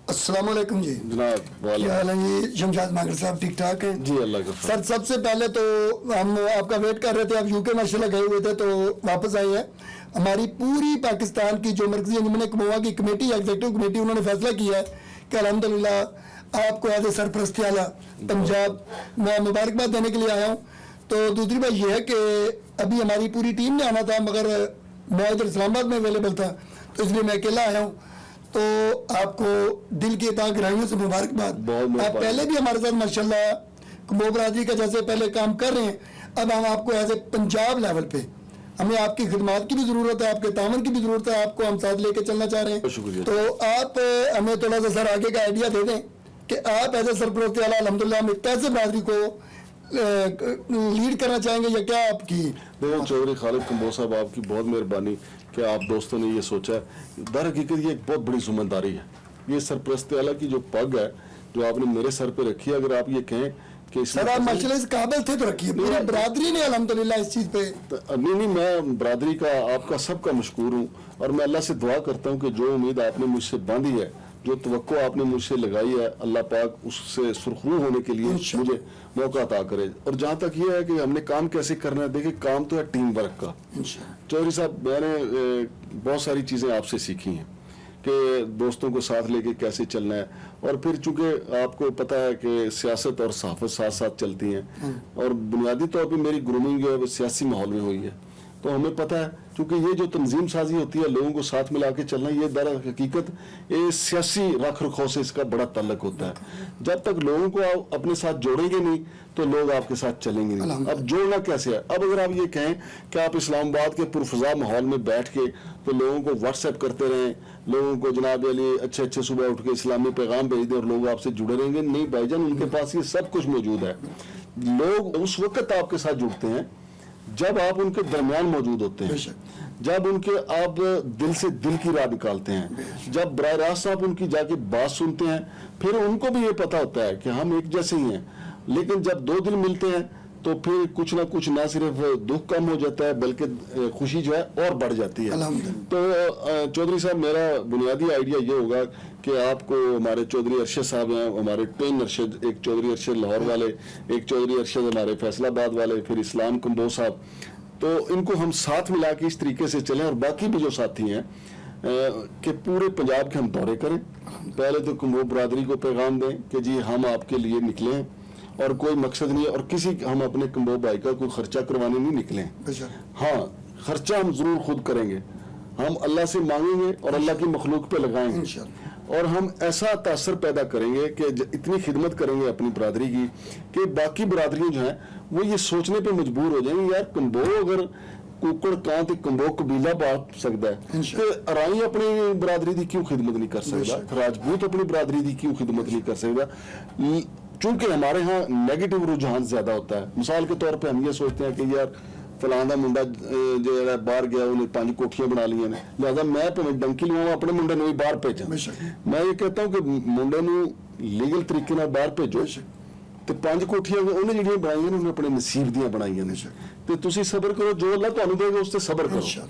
अस्सलाम वालेकुम जी। जनाब क्या हाल है जी? शमशाद मागर साहब ठीक ठाक हैं? जी अल्लाह का सर सबसे पहले तो हम आपका वेट कर रहे थे, आप यूके माशाल्लाह गए हुए थे तो वापस आए हैं। हमारी पूरी पाकिस्तान की जो मरकजी अंजुमन कमोआ की कमेटी, एग्जीक्यूटिव कमेटी, उन्होंने फैसला किया है कि अल्हम्दुलिल्लाह आपको एज ए सरपरस्ती आला पंजाब मैं मुबारकबाद देने के लिए आया हूँ। तो दूसरी बात यह है कि अभी हमारी पूरी टीम ने आना था मगर मैं इधर इस्लामाबाद में अवेलेबल था तो इसलिए मैं अकेला आया हूँ। तो आपको दिल की इताअत गहराइयों से मुबारकबाद। आप पहले भी हमारे साथ माशाल्लाह कमो बरादरी का जैसे पहले काम कर रहे हैं, अब हम आपको एज ए पंजाब लेवल पे हमें आपकी खिदमत की भी ज़रूरत है, आपके तावन की भी ज़रूरत है, आपको हम साथ लेके चलना चाह रहे हैं। शुक्रिया। तो आप हमें थोड़ा सा सर आगे का आइडिया दे दें कि आप एज ए सरपरस्ती आला अल्हम्दुलिल्लाह में कैसे बरादरी को लीड करना चाहेंगे या क्या आपकी? देखो चौधरी खालिद कंबोज साहब, आपकी बहुत मेहरबानी कि आप दोस्तों ने ये सोचा है। दर हकीकत ये एक बहुत बड़ी जिम्मेदारी है। ये सरपरस्ती आला की जो पग है जो आपने मेरे सर पे रखी है, अगर आप ये कहें कि सर आप माशाल्लाह इस काबिल थे तो रखिए, पूरी बरादरी ने अल्हम्दुलिल्लाह इस चीज़ पे। नहीं, मैं बरादरी का आपका सबका मशकूर हूँ और मैं अल्लाह से दुआ करता हूँ कि जो उम्मीद आपने मुझसे बांधी है, जो तवक्को आपने मुझसे लगाई है, अल्लाह पाक उससे सुरखरू होने के लिए मुझे मौका अता करे। और जहाँ तक ये है कि हमने काम कैसे करना है, देखिए काम तो है टीम वर्क का। चौधरी साहब, मैंने बहुत सारी चीज़ें आपसे सीखी हैं कि दोस्तों को साथ लेके कैसे चलना है। और फिर चूंकि आपको पता है कि सियासत और सहाफत साथ साथ चलती हैं और बुनियादी तौर पे मेरी ग्रूमिंग जो है वो सियासी माहौल में हुई है, तो हमें पता है क्योंकि ये जो तंजीम साजी होती है, लोगों को साथ मिला के चलना, ये दर हकीकत ये सियासी रख रखाव से इसका बड़ा ताल्लुक होता है। जब तक लोगों को आप अपने साथ जोड़ेंगे नहीं तो लोग आपके साथ चलेंगे नहीं। अब जोड़ना कैसे है? अब अगर आप ये कहें कि आप इस्लामाबाद के पुरफजा माहौल में बैठ के तो लोगों को व्हाट्सएप करते रहें, लोगों को जनाब अली अच्छे अच्छे सुबह उठ के इस्लामी पैगाम भेज दें और लोग आपसे जुड़े रहेंगे, नहीं भाईजान, उनके पास ये सब कुछ मौजूद है। लोग उस वक्त आपके साथ जुड़ते हैं जब आप उनके दरमियान मौजूद होते हैं, जब उनके आप दिल से दिल की राह निकालते हैं, जब बराह रास्त आप उनकी जाके बात सुनते हैं, फिर उनको भी ये पता होता है कि हम एक जैसे ही हैं। लेकिन जब दो दिल मिलते हैं तो फिर कुछ ना सिर्फ दुख कम हो जाता है बल्कि खुशी जो है और बढ़ जाती है। तो चौधरी साहब, मेरा बुनियादी आइडिया ये होगा कि आपको हमारे चौधरी अरशद साहब हैं, हमारे ट्विन अरशद, एक चौधरी अरशद लाहौर वाले, एक चौधरी अरशद हमारे फैसलाबाद वाले, फिर इस्लाम कंबोज साहब, तो इनको हम साथ मिला के इस तरीके से चलें और बाकी भी जो साथी हैं कि पूरे पंजाब के हम दौरे करें। पहले तो कंबोज बरादरी को पैगाम दें कि जी हम आपके लिए निकले हैं और कोई मकसद नहीं है और किसी हम अपने कंबोज भाई का कोई खर्चा करवाने नहीं निकले। हाँ, खर्चा हम जरूर खुद करेंगे, हम अल्लाह से मांगेंगे और अल्लाह की मखलूक पे लगाएंगे और हम ऐसा तासर पैदा करेंगे कि इतनी खिदमत करेंगे अपनी बरादरी की कि बाकी बरादरियां जो हैं वो ये सोचने पे मजबूर हो जाएंगे, यार कंबो अगर कुकड़ कां ते कंबो कबीला बात सकता है तो अराई अपनी बरादरी की क्यों खिदमत नहीं कर सकता, राजपूत अपनी बरादरी की क्यों खिदमत नहीं कर सकता। चूंकि हमारे यहाँ नेगेटिव रुझान ज्यादा होता है। मिसाल के तौर पे हम ये सोचते हैं कि यार फलां दा मुंडा जो बाहर गया, उन्हें 5 कोठियां बना ली ने, लिहाजा मैं भावें डंकी लवां अपने मुंडे नूं बाहर भेजां। मैं ये कहता हूं कि मुंडे नूं लीगल तरीके नाल बाहर भेजो ते 5 कोठियां उन्हें जिहड़ियां बनाईयां ने अपने नसीब दियां बनाईयां ने, ते तुसीं सबर करो, जो अल्लाह तुहानूं देगा उस ते सबर करो।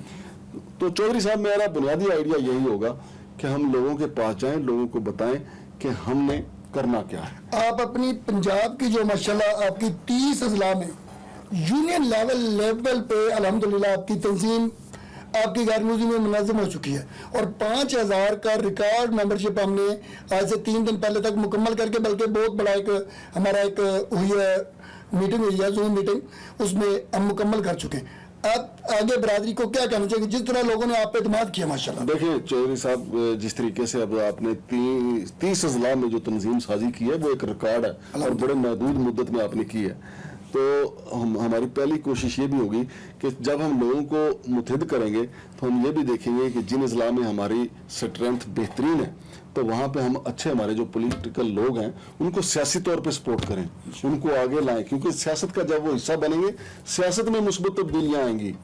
तो चौधरी साहब, मेरा बुनियादी आइडिया यही होगा कि हम लोगों के पास जाएं, लोगों को बताएं कि हमने करना क्या है। आप अपनी पंजाब की जो माशाल्लाह आपकी 30 अजला में यूनियन लेवल पे अल्हम्दुलिल्लाह आपकी तंजीम आपकी गैरमूजी में मुनज़्ज़म हो चुकी है और 5000 का रिकॉर्ड मेंबरशिप हमने आज से 3 दिन पहले तक मुकम्मल करके, बल्कि बहुत बड़ा एक हमारा एक हुई है मीटिंग हुई है, जूम मीटिंग, उसमें हम मुकम्मल कर चुके हैं। आप आगे बरादरी को क्या कहना चाहिए जिस तरह लोगों ने आप पे इत्मीनान किया माशाल्लाह? देखिए चौधरी साहब, जिस तरीके से अब आपने 30 अजला में जो तंजीम साजी की है वो एक रिकॉर्ड है और बड़े महदूद मुद्दत में आपने की है। तो हमारी पहली कोशिश ये भी होगी कि जब हम लोगों को मुतहद करेंगे तो हम ये भी देखेंगे कि जिन अजला में हमारी स्ट्रेंथ बेहतरीन है तो वहाँ पे हम अच्छे हमारे जो पॉलिटिकल लोग हैं उनको सियासी तौर पे सपोर्ट करें, उनको आगे लाएं, क्योंकि सियासत का जब वो हिस्सा बनेंगे सियासत में मुस्बत तब्दीलियाँ आएंगी।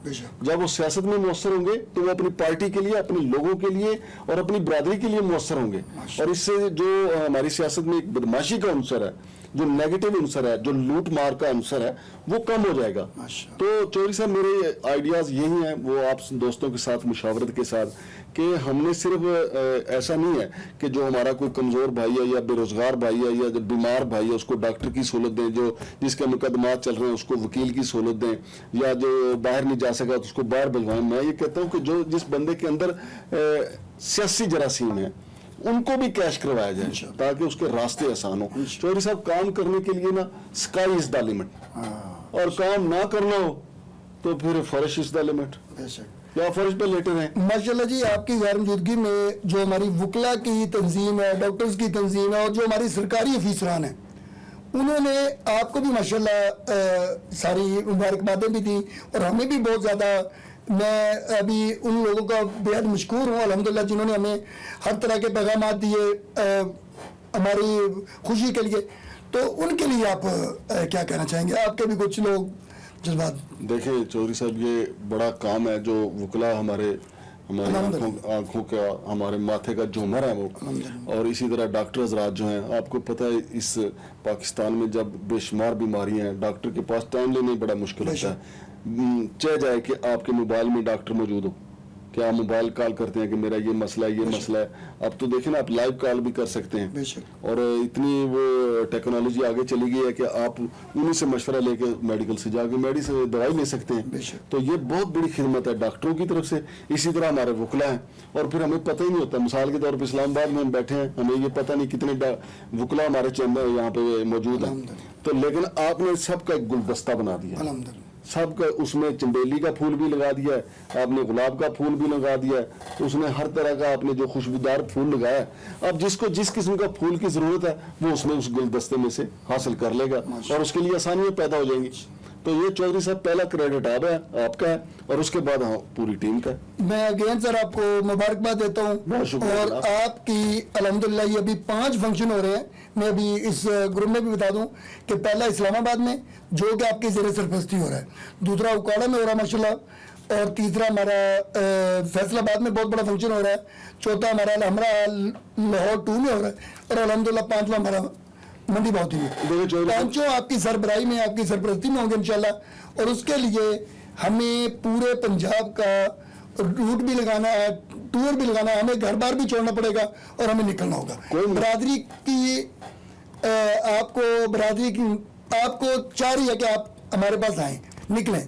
जब वो सियासत में मुअस्सर होंगे तो वो अपनी पार्टी के लिए, अपने लोगों के लिए और अपनी बरादरी के लिए मुअस्सर होंगे। और इससे जो हमारी सियासत में एक बदमाशी का अंसर है, जो नेगेटिव अंसर है, जो लूट मार का अंसर है, وہ کم ہو جائے گا. ماشاءاللہ. تو چودھری صاحب میرے آئیڈیاز یہی ہیں, وہ آپ دوستوں کے ساتھ مشاورت کے ساتھ, کہ ہم نے صرف ایسا نہیں ہے کہ جو ہمارا کوئی کمزور بھائی ہے یا بے روزگار بھائی ہے یا جو بیمار بھائی ہے اس کو ڈاکٹر کی سہولت دیں, جو جس کے مقدمات چل رہے ہیں اس کو وکیل کی سہولت دیں, یا جو باہر نہیں جا سکا تو اس کو باہر بھجوائیں. میں یہ کہتا ہوں کہ جو جس بندے کے اندر سیاسی جراثیم ہے ان کو بھی کیش کروایا جائے تاکہ اس کے راستے آسان ہوں. چودھری صاحب کام کرنے کے لیے نا اسکائی از دا لمٹ, اور کام نہ کرنا ہو تو پھر فرش از دا لمٹ, بے شک. یا فرش پہ لیٹے رہیں. ماشاءاللہ جی, آپ کی غیر موجودگی میں جو ہماری وکلا کی تنظیم ہے, ڈاکٹرز کی تنظیم ہے, اور جو ہماری سرکاری افیسران ہیں, انہوں نے آپ کو بھی ماشاءاللہ ساری مبارکبادیں بھی دی, اور ہمیں بھی بہت زیادہ, میں ابھی ان لوگوں کا بے حد مشکور ہوں الحمدللہ جنہوں نے ہمیں ہر طرح کے پیغامات دیے ہماری خوشی کے لیے. تو ان کے لیے آپ کیا کہنا چاہیں گے, آپ کے بھی کچھ لوگ جذبات؟ دیکھیں چودھری صاحب, یہ بڑا کام ہے جو وکلا ہمارے آنکھوں کا, ہمارے ماتھے کا جھومر ہے وہ, اور اسی طرح ڈاکٹر حضرات جو ہیں, آپ کو پتہ ہے اس پاکستان میں جب بے شمار بیماریاں ہیں, ڈاکٹر کے پاس ٹائم لینے بڑا مشکل ہوتا ہے. چاہ جائے کہ آپ کے موبائل میں ڈاکٹر موجود ہو, کہ آپ موبائل کال کرتے ہیں کہ میرا یہ مسئلہ ہے, یہ مسئلہ ہے. اب تو دیکھیں نا, آپ لائیو کال بھی کر سکتے ہیں, اور اتنی وہ ٹیکنالوجی آگے چلی گئی ہے کہ آپ انہیں سے مشورہ لے کے میڈیکل سے جا کے دوائی لے سکتے ہیں. تو یہ بہت بڑی خدمت ہے ڈاکٹروں کی طرف سے. اسی طرح ہمارے وکلا ہیں, اور پھر ہمیں پتہ ہی نہیں ہوتا, مثال کے طور پہ اسلام آباد میں ہم بیٹھے ہیں, ہمیں یہ پتہ نہیں کتنے وکلا ہمارے چیمبر یہاں پہ موجود ہیں. تو لیکن آپ نے سب کا ایک گلدستہ بنا دیا, سب کا, اس میں چنبیلی کا پھول بھی لگا دیا ہے, آپ نے گلاب کا پھول بھی لگا دیا ہے, اس نے ہر طرح کا آپ نے جو خوشبودار پھول لگایا ہے, اب جس کو جس قسم کا پھول کی ضرورت ہے وہ اس میں اس گلدستے میں سے حاصل کر لے گا, اور اس کے لیے آسانیاں پیدا ہو جائیں گی. تو یہ چودھری صاحب پہلا کریڈٹ آپ کا ہے, اور اس کے بعد پوری ٹیم کا ہے. میں اگین سر آپ کو مبارکباد دیتا ہوں, اور آپ کی الحمدللہ یہ ابھی 5 فنکشن ہو رہے ہیں. میں ابھی اس گروپ میں بھی بتا دوں کہ پہلا اسلام آباد میں جو کہ آپ کی زیر سرپرستی ہو رہا ہے, دوسرا اکاڑا میں ہو رہا ہے ماشاءاللہ, اور تیسرا ہمارا فیصل آباد میں بہت بڑا فنکشن ہو رہا ہے, چوتھا ہمارا لاہور 2 میں ہو رہا ہے, اور الحمدللہ 5واں ہمارا منڈی بہت ہی. پانچوں آپ کی سربراہی میں, آپ کی سرپرستی میں ہوں گے انشاءاللہ, اور اس کے لیے ہمیں پورے پنجاب کا روٹ بھی لگانا ہے, ٹور بھی لگانا ہے, ہمیں گھر بار بھی چھوڑنا پڑے گا, اور ہمیں نکلنا ہوگا. برادری کی آپ کو چاہ رہی ہے کہ آپ ہمارے پاس آئیں, نکلیں,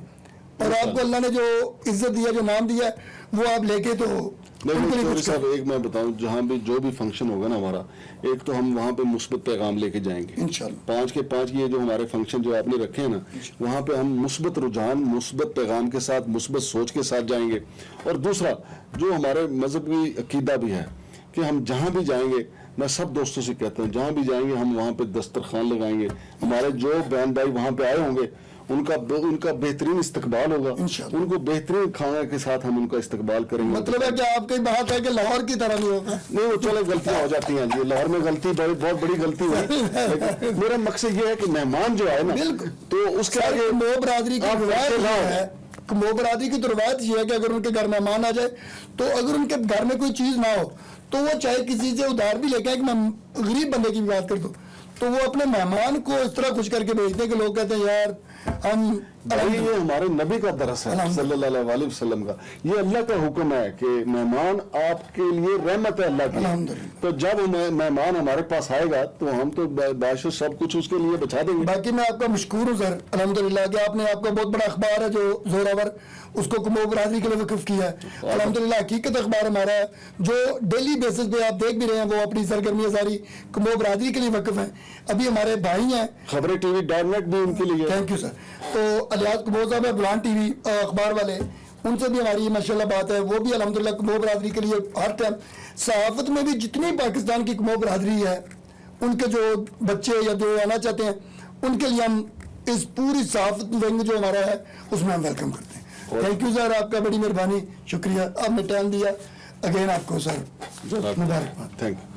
اور آپ کو اللہ نے جو عزت دیا, جو نام دیا, وہ آپ لے کے تو چودھری صاحب ایک میں بتاؤں, جہاں بھی جو بھی فنکشن ہوگا نا ہمارا, ایک تو ہم وہاں پہ مثبت پیغام لے کے جائیں گے انشاءاللہ. 5 کے 5 یہ جو ہمارے فنکشن جو آپ نے رکھے ہیں نا, وہاں پہ ہم مثبت رجحان, مثبت پیغام کے ساتھ, مثبت سوچ کے ساتھ جائیں گے. اور دوسرا جو ہمارے مذہبی عقیدہ بھی ہے کہ ہم جہاں بھی جائیں گے, میں سب دوستوں سے کہتا ہوں, جہاں بھی جائیں گے ہم وہاں پہ دسترخوان لگائیں گے. ہمارے جو بہن بھائی وہاں پہ آئے ہوں گے ان کا بہترین استقبال ہوگا, ان کو بہترین کھانا کے ساتھ ہم ان کا استقبال کریں گے. مطلب ہے کہ آپ کی بات ہے کہ لاہور کی طرح نہیں ہوگا. نہیں, وہ چلے غلطیاں ہو جاتی ہیں جی, لاہور میں غلطی بہت بڑی غلطی ہوئی. میرا مقصد یہ ہے کہ مہمان جو آئے نا, تو اس کے آگے مو برادری کی تو روایت یہ ہے کہ اگر ان کے گھر مہمان آ جائے, تو اگر ان کے گھر میں کوئی چیز نہ ہو تو وہ چاہے کسی سے ادھار بھی لے کے, کہ میں غریب بندے کی بھی بات کر دوں, تو وہ اپنے مہمان کو اس طرح خوش کر کے بھیجتے ہیں کہ لوگ کہتے ہیں یار ہم. یہ ہمارے نبی کا درس ہے صلی اللہ علیہ وسلم کا, یہ اللہ کا حکم ہے کہ مہمان آپ کے لیے رحمت ہے اللہ کی. تو جب مہمان ہمارے پاس آئے گا تو ہم تو باشو سب کچھ اس کے لیے بچا دیں گے. باقی میں آپ کا مشکور ہوں سر الحمدللہ, کہ آپ نے آپ کا بہت بڑا اخبار ہے جو زوراور, اس کو کمو برادری کے لیے وقف کیا ہے الحمدللہ. حقیقت اخبار ہمارا ہے جو ڈیلی بیسس پہ آپ دیکھ بھی رہے ہیں, وہ اپنی سرگرمیاں ساری کمو برادری کے لیے وقف ہیں. ابھی ہمارے بھائی ہیں خبریں TV.net بھی ان کے لیے. Thank you sir. تو الیاس کمو صاحب ہے بلان ٹی وی اخبار والے, ان سے بھی ہماری ماشاءاللہ بات ہے, وہ بھی الحمدللہ کمو برادری کے لیے ہر ٹائم. صحافت میں بھی جتنی پاکستان کی کمو برادری ہے, ان کے جو بچے یا جو آنا چاہتے ہیں, ان کے لیے ہم اس پوری صحافت ونگ جو ہمارا ہے اس میں ہم ویلکم کرتے ہیں. تھینک یو سر, آپ کا بڑی مہربانی, شکریہ, آپ نے ٹائم دیا. اگین آپ کو سر مبارکباد. Thank you.